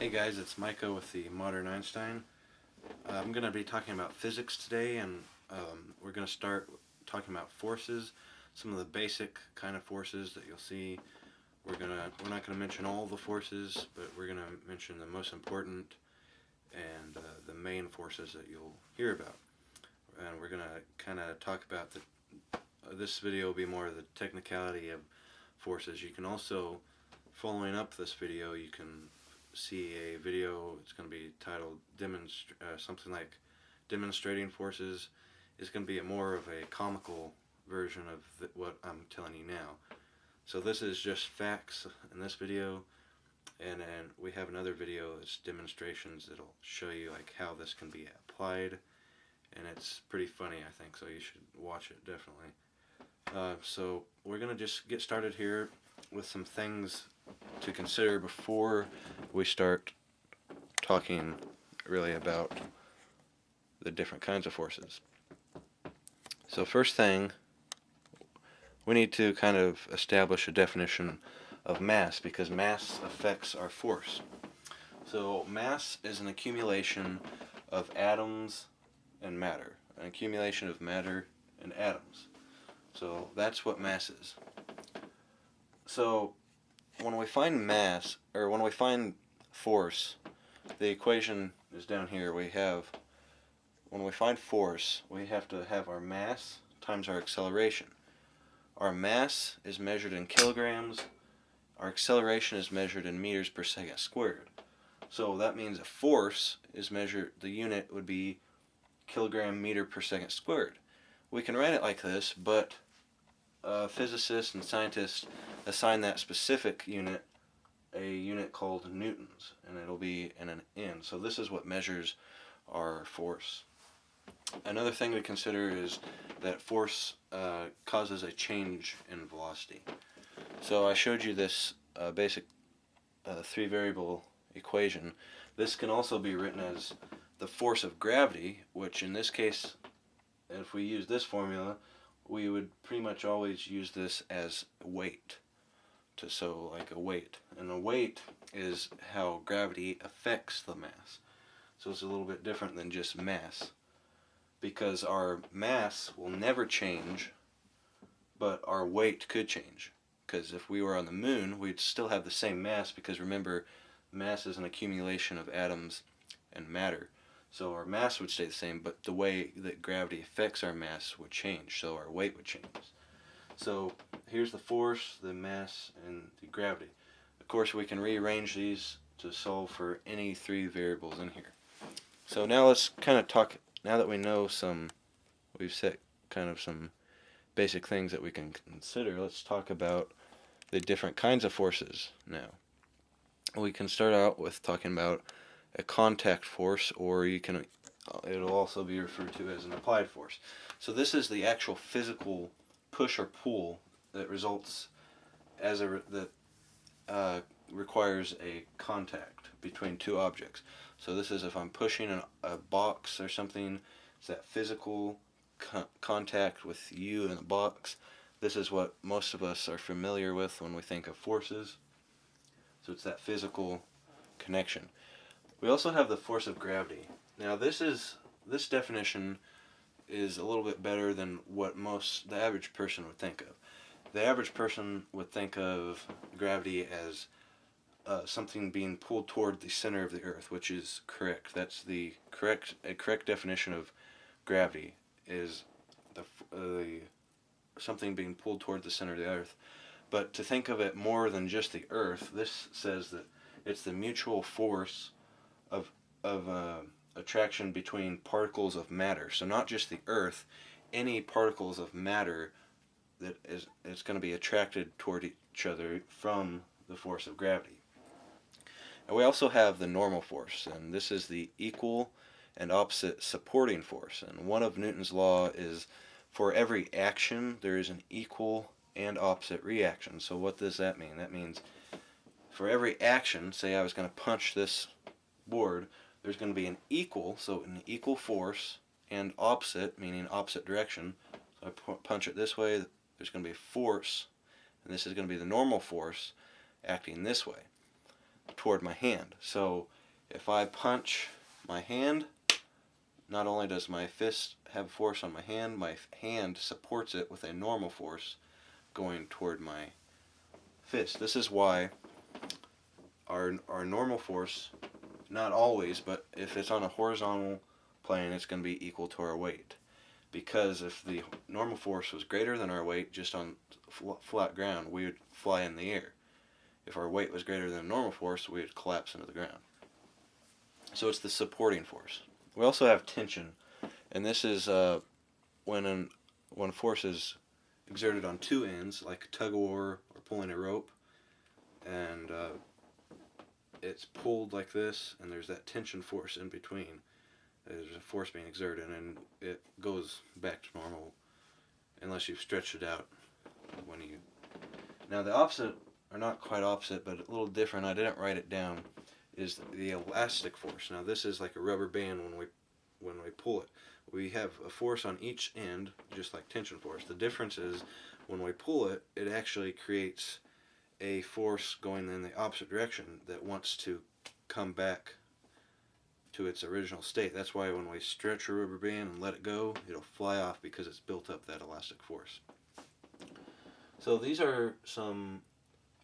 Hey guys, it's Micah with the Modern Einstein. I'm going to be talking about physics today, and we're going to start talking about forces, some of the basic kind of forces that you'll see. We're not going to mention all the forces, but we're going to mention the most important and the main forces that you'll hear about. And we're going to kind of talk about this video will be more of the technicality of forces. You can also, following up this video, you can see a video. It's going to be titled something like demonstrating forces. It's going to be more of a comical version of what I'm telling you now. So this is just facts in this video, and then we have another video that's demonstrations that'll show you like how this can be applied, and it's pretty funny, I think, so you should watch it definitely. So we're going to just get started here with some things to consider before we start talking really about the different kinds of forces. So first thing, we need to kind of establish a definition of mass, because mass affects our force. So mass is an accumulation of atoms and matter, an accumulation of matter and atoms. So that's what mass is. So when we find mass, or when we find force, the equation is down here. When we find force, we have to have our mass times our acceleration. Our mass is measured in kilograms. Our acceleration is measured in meters per second squared. So that means a force is measured, the unit would be kilogram meter per second squared. We can write it like this, but physicists and scientists assign that specific unit a unit called newtons, and it'll be in an N. So this is what measures our force. Another thing to consider is that force causes a change in velocity. So I showed you this basic three-variable equation. This can also be written as the force of gravity, which in this case, if we use this formula, we would pretty much always use this as weight. So like a weight. And a weight is how gravity affects the mass. So it's a little bit different than just mass, because our mass will never change, but our weight could change. Because if we were on the moon, we'd still have the same mass, because remember, mass is an accumulation of atoms and matter. So our mass would stay the same, but the way that gravity affects our mass would change, so our weight would change. So here's the force, the mass, and the gravity. Of course, we can rearrange these to solve for any three variables in here. So now let's kind of talk, now that we know we've set kind of some basic things that we can consider, let's talk about the different kinds of forces now. We can start out with talking about a contact force, or it'll also be referred to as an applied force. So this is the actual physical push or pull that results that requires a contact between two objects. So this is if I'm pushing a box or something, it's that physical contact with you in the box. This is what most of us are familiar with when we think of forces. So it's that physical connection. We also have the force of gravity. Now this definition is a little bit better than what the average person would think of. The average person would think of gravity as something being pulled toward the center of the earth, which is correct. That's a correct definition of gravity, is something being pulled toward the center of the earth. But to think of it more than just the earth, this says that it's the mutual force of attraction between particles of matter. So not just the earth, any particles of matter that is going to be attracted toward each other from the force of gravity. And we also have the normal force, and this is the equal and opposite supporting force. And one of Newton's law is for every action there is an equal and opposite reaction. So what does that mean? That means for every action, say I was going to punch this board, there's going to be an equal force, and opposite, meaning opposite direction. So I punch it this way, there's going to be a force, and this is going to be the normal force acting this way toward my hand. So if I punch my hand, not only does my fist have force on my hand supports it with a normal force going toward my fist. This is why our normal force, not always, but if it's on a horizontal plane, it's going to be equal to our weight. Because if the normal force was greater than our weight just on flat ground, we would fly in the air. If our weight was greater than normal force, we would collapse into the ground. So it's the supporting force. We also have tension, and this is when force is exerted on two ends, like a tug of war or pulling a rope, and it's pulled like this, and there's that tension force in between. There's a force being exerted, and it goes back to normal unless you've stretched it out. Now the opposite, or not quite opposite, but a little different, I didn't write it down, is the elastic force. Now this is like a rubber band when we pull it. We have a force on each end, just like tension force. The difference is when we pull it, it actually creates a force going in the opposite direction that wants to come back to its original state. That's why when we stretch a rubber band and let it go, it'll fly off because it's built up that elastic force. So these are some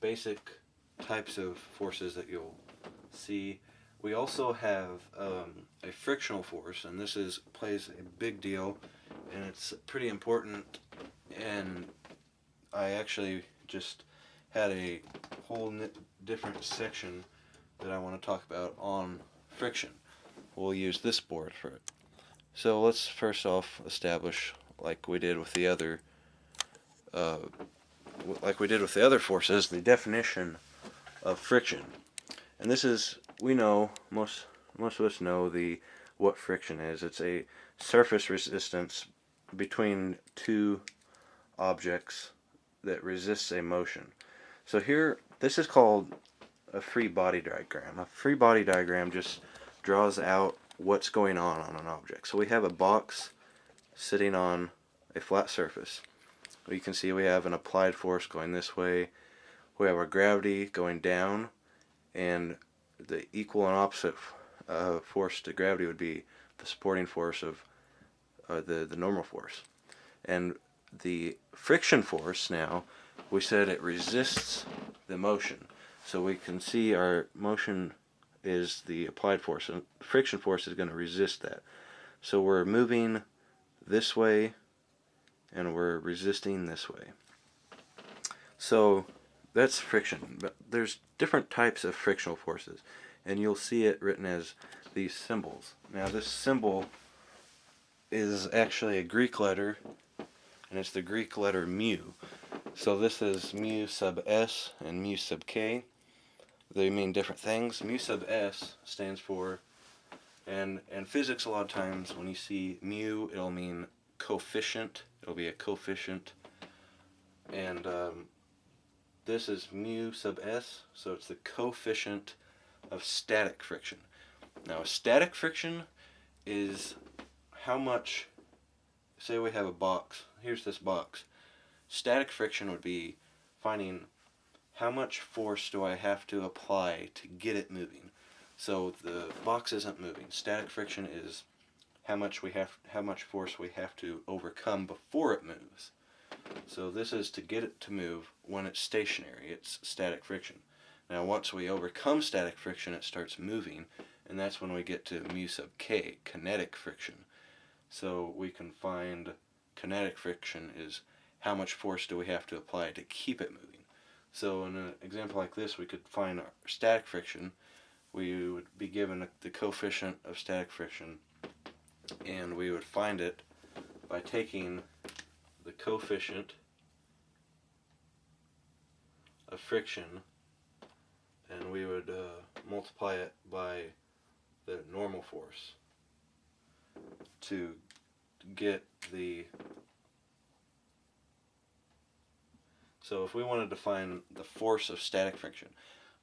basic types of forces that you'll see. We also have a frictional force, and this plays a big deal, and it's pretty important. And I actually just had a whole different section that I want to talk about on friction. We'll use this board for it. So let's first off establish, like we did with the other forces, the definition of friction. And this is, we know, most of us know what friction is. It's a surface resistance between two objects that resists a motion. So here, this is called a free body diagram. A free body diagram just draws out what's going on an object. So we have a box sitting on a flat surface. You can see we have an applied force going this way. We have our gravity going down, and the equal and opposite force to gravity would be the supporting force of the normal force. And the friction force, now, we said it resists the motion. So we can see our motion is the applied force, and friction force is going to resist that. So we're moving this way, and we're resisting this way. So that's friction. But there's different types of frictional forces, and you'll see it written as these symbols. Now this symbol is actually a Greek letter, and it's the Greek letter mu. So this is mu sub s and mu sub k. They mean different things. Mu sub s stands for, and in physics a lot of times when you see mu, it'll mean coefficient. It'll be a coefficient. And this is mu sub s, so it's the coefficient of static friction. Now, static friction is how much, say we have a box, here's this box. Static friction would be finding how much force do I have to apply to get it moving. So the box isn't moving. Static friction is how much force we have to overcome before it moves. So this is to get it to move when it's stationary. It's static friction. Now once we overcome static friction, it starts moving, and that's when we get to mu sub k, kinetic friction. So we can find kinetic friction is how much force do we have to apply to keep it moving. So in an example like this, we could find our static friction. We would be given the coefficient of static friction, and we would find it by taking the coefficient of friction, and we would multiply it by the normal force to get the. So if we wanted to find the force of static friction,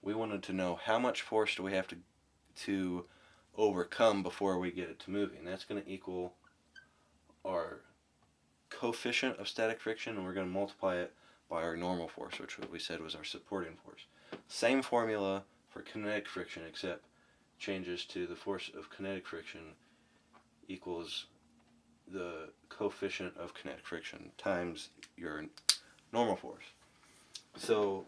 we wanted to know how much force do we have to overcome before we get it to moving. That's going to equal our coefficient of static friction, and we're going to multiply it by our normal force, which we said was our supporting force. Same formula for kinetic friction, except changes to the force of kinetic friction equals the coefficient of kinetic friction times your normal force. So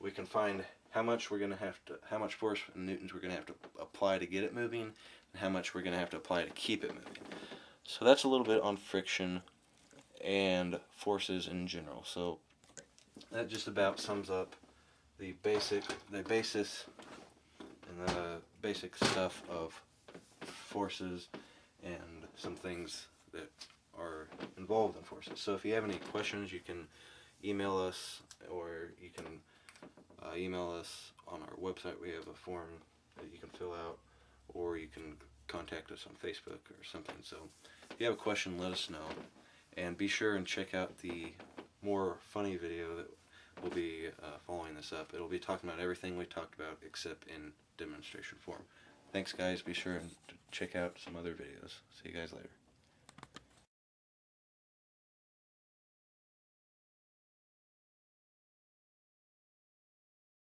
we can find how much force in newtons we're going to have to apply to get it moving, and how much we're going to have to apply to keep it moving. So that's a little bit on friction and forces in general. So that just about sums up the basis and the basic stuff of forces and some things that are involved in forces. So if you have any questions, you can email us, or you can email us on our website. We have a form that you can fill out, or you can contact us on Facebook or something. So if you have a question, let us know. And be sure and check out the more funny video that will be following this up. It'll be talking about everything we talked about except in demonstration form. Thanks, guys. Be sure and check out some other videos. See you guys later.